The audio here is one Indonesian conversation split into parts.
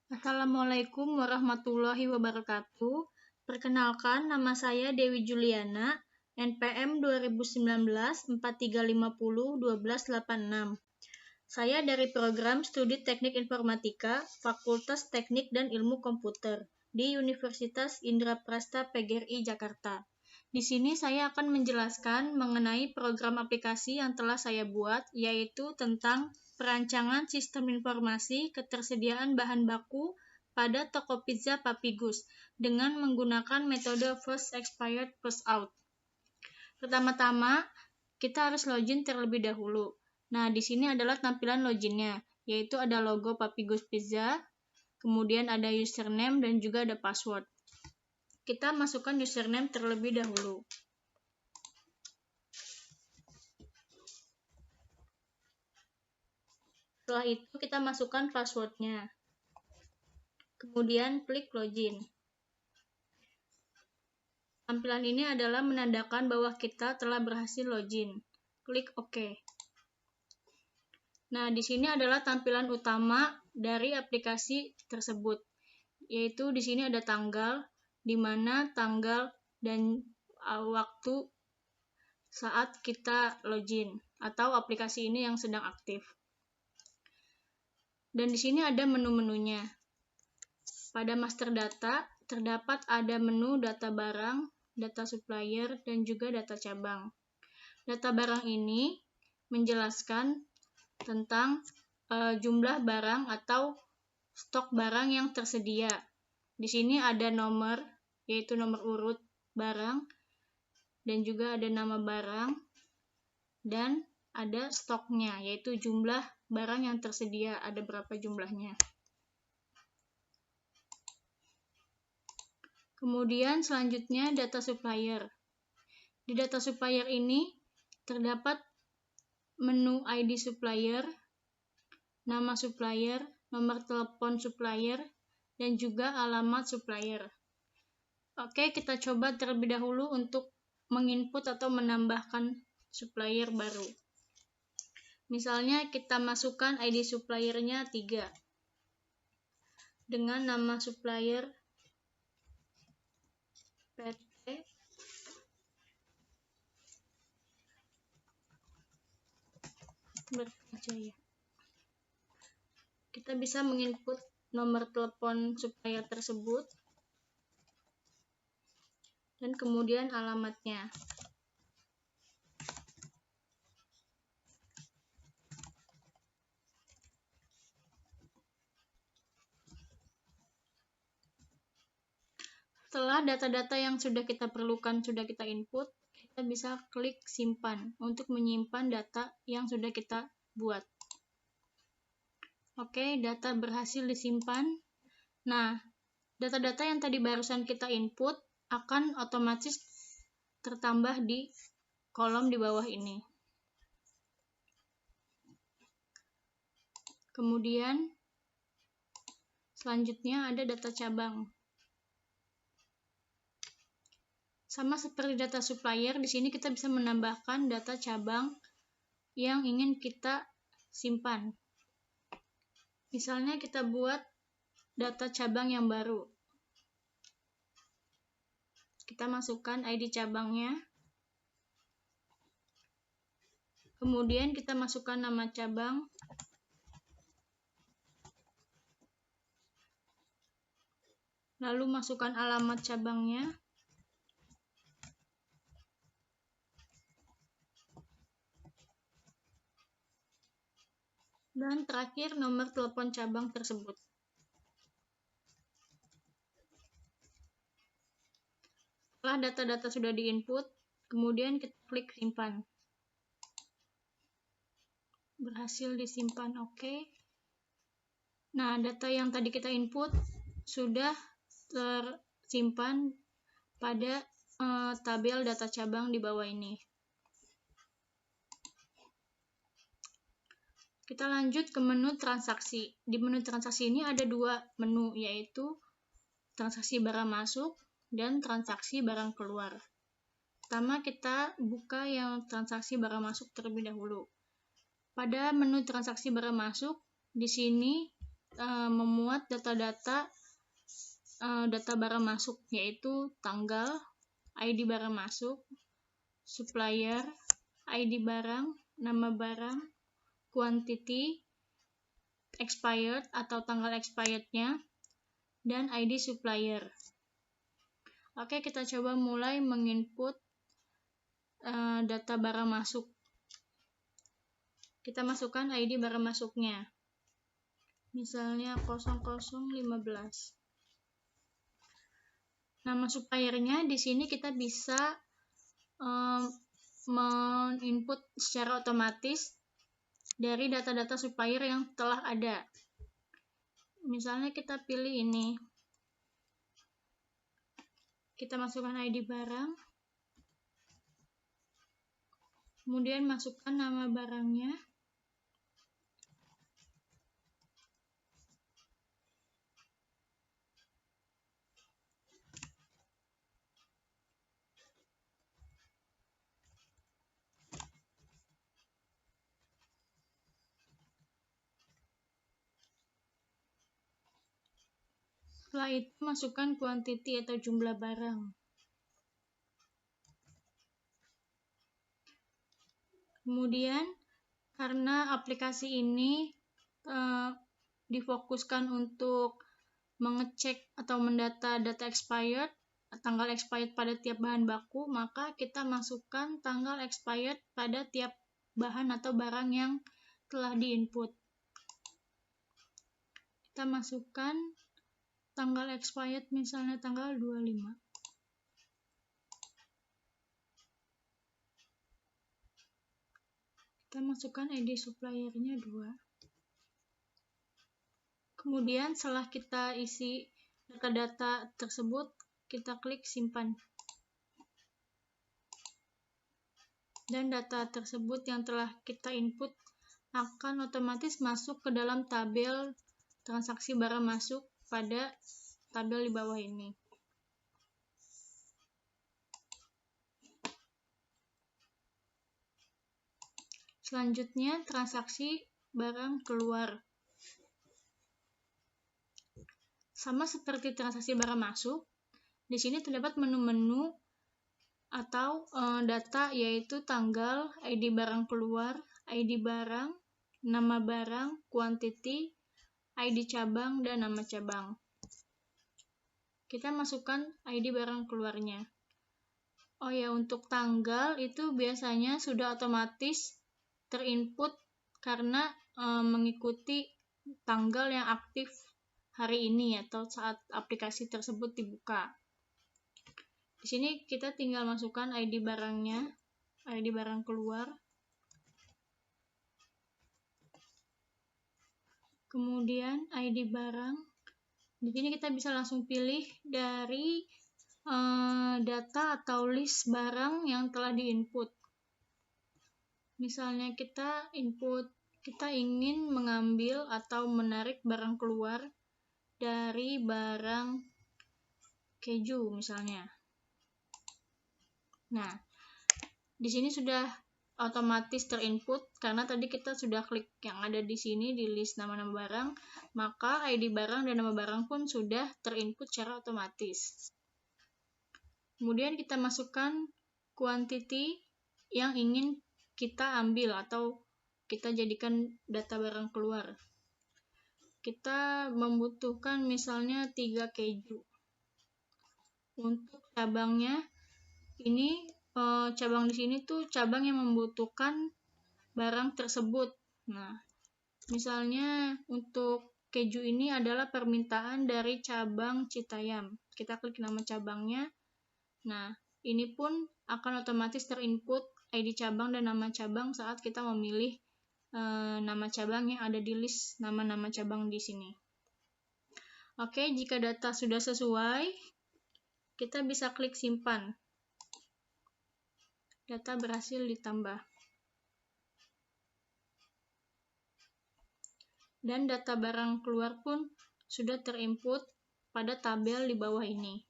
Assalamualaikum warahmatullahi wabarakatuh. Perkenalkan, nama saya Dewi Juliana, NPM 2019-4350-1286. Saya dari program Studi Teknik Informatika, Fakultas Teknik dan Ilmu Komputer di Universitas Indraprasta PGRI Jakarta. Di sini saya akan menjelaskan mengenai program aplikasi yang telah saya buat, yaitu tentang perancangan sistem informasi ketersediaan bahan baku pada toko pizza Papygus dengan menggunakan metode first expired first out. Pertama-tama, kita harus login terlebih dahulu. Nah, di sini adalah tampilan loginnya, yaitu ada logo Papygus Pizza, kemudian ada username dan juga ada password. Kita masukkan username terlebih dahulu. Setelah itu kita masukkan passwordnya. Kemudian klik login. Tampilan ini adalah menandakan bahwa kita telah berhasil login. Klik OK. Nah, di sini adalah tampilan utama dari aplikasi tersebut, yaitu di sini ada tanggal, di mana tanggal dan waktu saat kita login atau aplikasi ini yang sedang aktif. Dan di sini ada menu-menunya. Pada master data terdapat ada menu data barang, data supplier, dan juga data cabang. Data barang ini menjelaskan tentang jumlah barang atau stok barang yang tersedia. Di sini ada nomor, yaitu nomor urut barang, dan juga ada nama barang, dan ada stoknya, yaitu jumlah barang yang tersedia, ada berapa jumlahnya. Kemudian selanjutnya data supplier. Di data supplier ini terdapat menu ID supplier, nama supplier, nomor telepon supplier, dan juga alamat supplier. Oke, kita coba terlebih dahulu untuk menginput atau menambahkan supplier baru. Misalnya kita masukkan ID suppliernya 3 dengan nama supplier PT Berkajaya. Kita bisa menginput nomor telepon supplier tersebut dan kemudian alamatnya. Setelah data-data yang sudah kita perlukan sudah kita input, kita bisa klik simpan untuk menyimpan data yang sudah kita buat. Oke, data berhasil disimpan. Nah, data-data yang tadi barusan kita input akan otomatis tertambah di kolom di bawah ini. Kemudian, selanjutnya ada data cabang. Sama seperti data supplier, di sini kita bisa menambahkan data cabang yang ingin kita simpan. Misalnya kita buat data cabang yang baru. Kita masukkan ID cabangnya. Kemudian kita masukkan nama cabang. Lalu masukkan alamat cabangnya. Dan terakhir nomor telepon cabang tersebut. Setelah data-data sudah diinput, kemudian kita klik simpan. Berhasil disimpan, oke. Nah, data yang tadi kita input sudah tersimpan pada tabel data cabang di bawah ini. Kita lanjut ke menu transaksi. Di menu transaksi ini ada dua menu, yaitu transaksi barang masuk dan transaksi barang keluar. Pertama, kita buka yang transaksi barang masuk terlebih dahulu. Pada menu transaksi barang masuk, di sini memuat data-data data barang masuk, yaitu tanggal, ID barang masuk, supplier, ID barang, nama barang, quantity, expired atau tanggal expirednya, dan ID supplier. Oke, kita coba mulai menginput data barang masuk. Kita masukkan ID barang masuknya. Misalnya 0015. Nama suppliernya di sini kita bisa menginput secara otomatis dari data-data supplier yang telah ada. Misalnya kita pilih ini. Kita masukkan ID barang. Kemudian masukkan nama barangnya. Setelah itu masukkan quantity atau jumlah barang. Kemudian karena aplikasi ini difokuskan untuk mengecek atau mendata data expired, tanggal expired pada tiap bahan baku, maka kita masukkan tanggal expired pada tiap bahan atau barang yang telah diinput. Kita masukkan tanggal expired misalnya tanggal 25. Kita masukkan ID suppliernya 2. Kemudian setelah kita isi data-data tersebut, kita klik simpan. Dan data tersebut yang telah kita input akan otomatis masuk ke dalam tabel transaksi barang masuk pada tabel di bawah ini. Selanjutnya, transaksi barang keluar. Sama seperti transaksi barang masuk, di sini terdapat menu-menu atau data, yaitu tanggal, ID barang keluar, ID barang, nama barang, quantity, ID cabang, dan nama cabang. Kita masukkan ID barang keluarnya. Oh ya, untuk tanggal itu biasanya sudah otomatis terinput karena mengikuti tanggal yang aktif hari ini atau saat aplikasi tersebut dibuka. Di sini kita tinggal masukkan ID barangnya, ID barang keluar. Kemudian ID barang. Di sini kita bisa langsung pilih dari data atau list barang yang telah diinput. Misalnya kita ingin mengambil atau menarik barang keluar dari barang keju misalnya. Nah, di sini sudah otomatis terinput karena tadi kita sudah klik yang ada di sini di list nama-nama barang, maka ID barang dan nama barang pun sudah terinput secara otomatis. Kemudian kita masukkan quantity yang ingin kita ambil atau kita jadikan data barang keluar. Kita membutuhkan misalnya 3 keju. Untuk cabangnya, ini cabang di sini tuh cabang yang membutuhkan barang tersebut. Nah, misalnya untuk keju ini adalah permintaan dari cabang Citayam. Kita klik nama cabangnya. Nah, ini pun akan otomatis terinput ID cabang dan nama cabang saat kita memilih nama cabang yang ada di list nama-nama cabang di sini. Oke, jika data sudah sesuai, kita bisa klik simpan. Data berhasil ditambah. Dan data barang keluar pun sudah terinput pada tabel di bawah ini.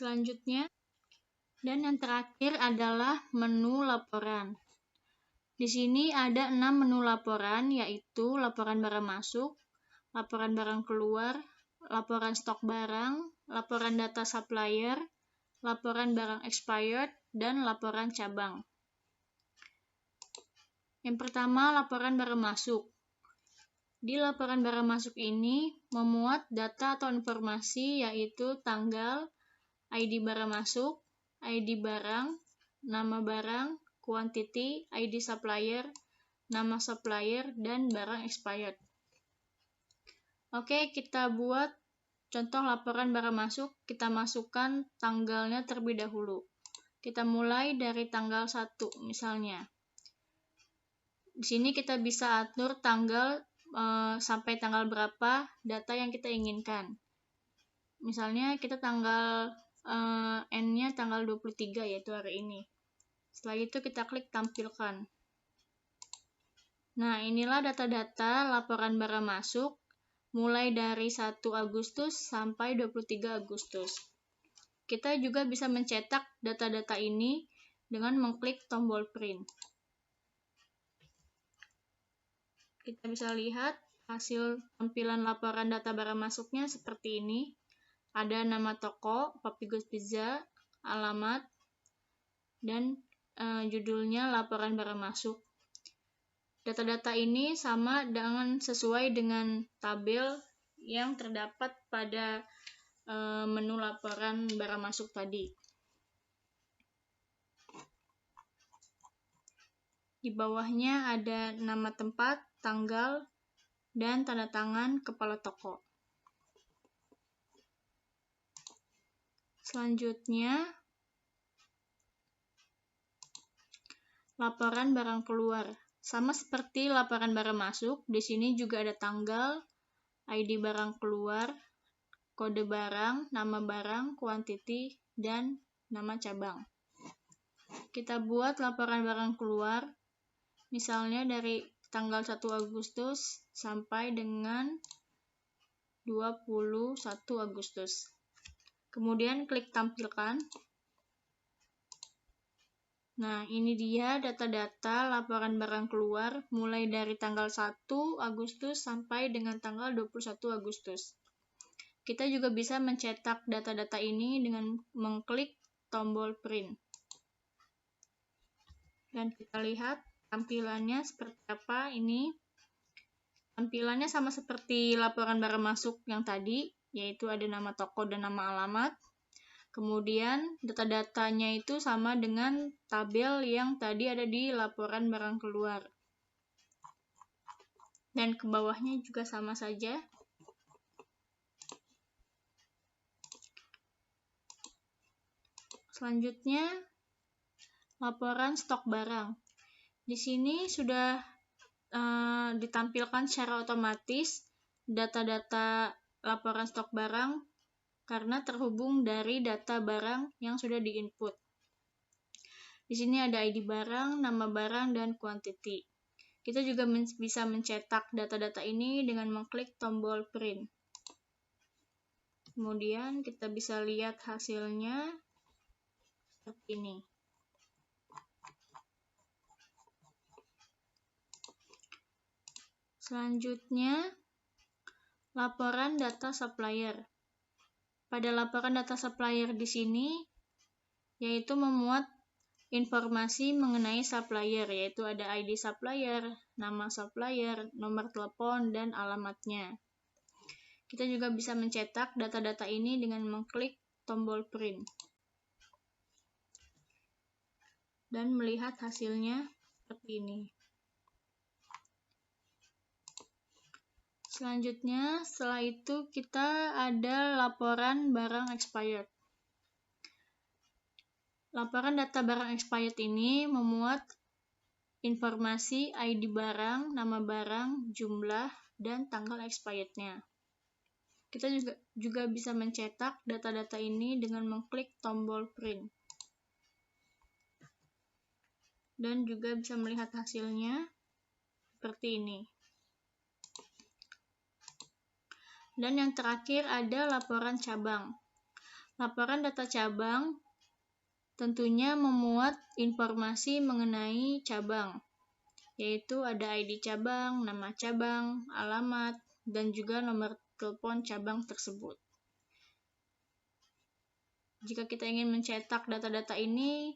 Selanjutnya, dan yang terakhir adalah menu laporan. Di sini ada 6 menu laporan, yaitu laporan barang masuk, laporan barang keluar, laporan stok barang, laporan data supplier, laporan barang expired, dan laporan cabang. Yang pertama, laporan barang masuk. Di laporan barang masuk ini memuat data atau informasi yaitu tanggal, ID barang masuk, ID barang, nama barang, quantity, ID supplier, nama supplier, dan barang expired. Oke, kita buat contoh laporan barang masuk. Kita masukkan tanggalnya terlebih dahulu. Kita mulai dari tanggal 1 misalnya. Di sini kita bisa atur tanggal sampai tanggal berapa data yang kita inginkan. Misalnya kita tanggal N-nya tanggal 23 yaitu hari ini. Setelah itu kita klik tampilkan. Nah, inilah data-data laporan barang masuk mulai dari 1 Agustus sampai 23 Agustus. Kita juga bisa mencetak data-data ini dengan mengklik tombol print. Kita bisa lihat hasil tampilan laporan data barang masuknya seperti ini. Ada nama toko, Papigos Pizza, alamat, dan judulnya laporan barang masuk. Data-data ini sama dengan sesuai dengan tabel yang terdapat pada menu laporan barang masuk tadi. Di bawahnya ada nama tempat, tanggal, dan tanda tangan kepala toko. Selanjutnya, laporan barang keluar. Sama seperti laporan barang masuk, di sini juga ada tanggal, ID barang keluar, kode barang, nama barang, quantity, dan nama cabang. Kita buat laporan barang keluar, misalnya dari tanggal 1 Agustus sampai dengan 21 Agustus. Kemudian klik tampilkan. Nah, ini dia data-data laporan barang keluar mulai dari tanggal 1 Agustus sampai dengan tanggal 21 Agustus. Kita juga bisa mencetak data-data ini dengan mengklik tombol print. Dan kita lihat tampilannya seperti apa ini. Tampilannya sama seperti laporan barang masuk yang tadi, yaitu ada nama toko dan nama alamat. Kemudian data-datanya itu sama dengan tabel yang tadi ada di laporan barang keluar. Dan ke bawahnya juga sama saja. Selanjutnya, laporan stok barang. Di sini sudah ditampilkan secara otomatis data-data laporan stok barang karena terhubung dari data barang yang sudah diinput. Di sini ada ID barang, nama barang, dan quantity. Kita juga bisa mencetak data-data ini dengan mengklik tombol print. Kemudian kita bisa lihat hasilnya seperti ini. Selanjutnya, laporan data supplier. Pada laporan data supplier di sini, yaitu memuat informasi mengenai supplier, yaitu ada ID supplier, nama supplier, nomor telepon, dan alamatnya. Kita juga bisa mencetak data-data ini dengan mengklik tombol print. Dan melihat hasilnya seperti ini. Selanjutnya, setelah itu kita ada laporan barang expired. Laporan data barang expired ini memuat informasi ID barang, nama barang, jumlah, dan tanggal expirednya. Kita juga bisa mencetak data-data ini dengan mengklik tombol print. Dan juga bisa melihat hasilnya seperti ini. Dan yang terakhir ada laporan cabang. Laporan data cabang tentunya memuat informasi mengenai cabang. yaitu ada ID cabang, nama cabang, alamat, dan juga nomor telepon cabang tersebut. Jika kita ingin mencetak data-data ini,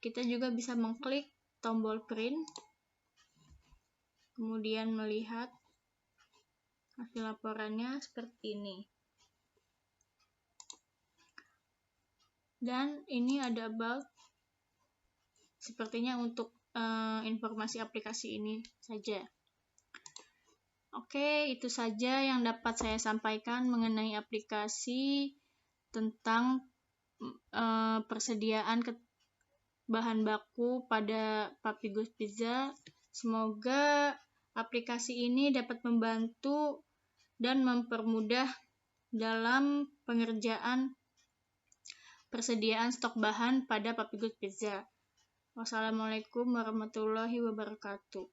kita juga bisa mengklik tombol print, kemudian melihat hasil laporannya seperti ini. Dan ini ada about, sepertinya untuk informasi aplikasi ini saja. Oke, itu saja yang dapat saya sampaikan mengenai aplikasi tentang persediaan bahan baku pada Papygos Pizza. Semoga aplikasi ini dapat membantu dan mempermudah dalam pengerjaan persediaan stok bahan pada Papygos Pizza. Wassalamualaikum warahmatullahi wabarakatuh.